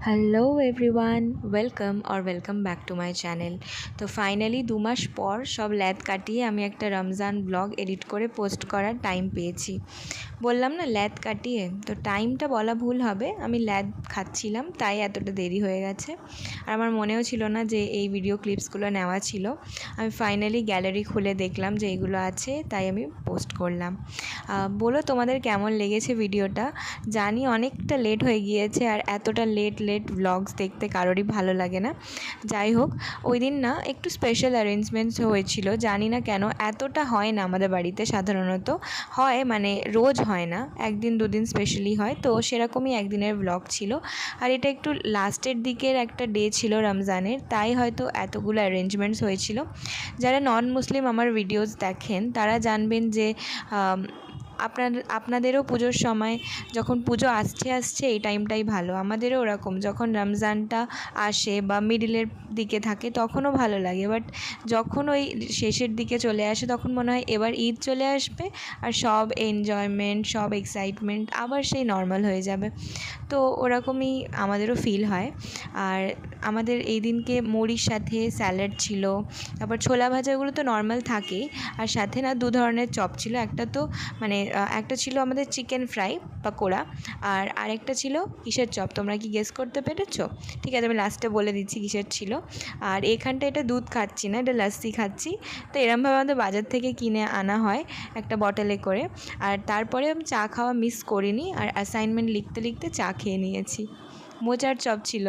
Hello everyone, welcome back to my channel. তো finally 2 মাস পর সব ল্যাদ কাটিয়ে আমি একটা রমজান ব্লগ এডিট করে পোস্ট করার টাইম পেয়েছি। বললাম না ল্যাদ কাটিয়ে, তো টাইমটা বলা ভুল হবে, আমি ল্যাদ খাচ্ছিলাম তাই এতটা দেরি হয়ে গেছে। আর আমার মনেও ছিল না যে এই ভিডিও ক্লিপসগুলো নেওয়া ছিল। আমি ফাইনালি গ্যালারি খুলে দেখলাম যে এইগুলো আছে, তাই আমি পোস্ট করলাম। বলো তোমাদের কেমন লেগেছে ভিডিওটা। জানি অনেকটা লেট হয়ে গিয়েছে, আর এতটা লেট ব্লগস দেখতে কারোরই ভালো লাগে না। যাই হোক, ওই দিন না একটু স্পেশাল অ্যারেঞ্জমেন্টস হয়েছিল, জানি না কেন এতটা হয় না আমাদের বাড়িতে। সাধারণত হয়, মানে রোজ হয় না, একদিন দুদিন স্পেশালি হয়, তো সেরকমই একদিনের ব্লগ ছিল। আর এটা একটু লাস্টের দিকের একটা ডে ছিল রমজানের, তাই হয়তো এতগুলো অ্যারেঞ্জমেন্টস হয়েছিল। যারা নন মুসলিম আমার ভিডিওস দেখেন তারা জানবেন যে আপনাদেরও পুজোর সময়, যখন পুজো আসছে এই টাইমটাই ভালো। আমাদেরও ওরকম, যখন রমজানটা আসে বা মিডিলের দিকে থাকে তখনও ভালো লাগে, বাট যখন ওই শেষের দিকে চলে আসে তখন মনে হয় এবার ঈদ চলে আসবে আর সব এনজয়মেন্ট, সব এক্সাইটমেন্ট আবার সেই নর্মাল হয়ে যাবে। তো ওরকমই আমাদেরও ফিল হয়। আর আমাদের এই দিনকে মুড়ির সাথে স্যালাড ছিল, তারপর ছোলা ভাজাগুলো তো নর্মাল থাকেই, আর সাথে না 2 ধরনের চপ ছিল। একটা তো মানে একটা ছিল আমাদের চিকেন ফ্রাই পাকোড়া, আর আরেকটা ছিল কিসের চপ, তোমরা কি গেস করতে পেরেছো? ঠিক আছে, আমি লাস্টে বলে দিচ্ছি কিসের ছিল। আর এখানটা এটা দুধ খাচ্ছি না, এটা লাস্সি খাচ্ছি। তো এরমভাবে আমাদের বাজার থেকে কিনে আনা হয় একটা বটলে করে। আর তারপরে আমি চা খাওয়া মিস করিনি, আর অ্যাসাইনমেন্ট লিখতে লিখতে চা খেয়ে নিয়েছি। মোচার চপ ছিল।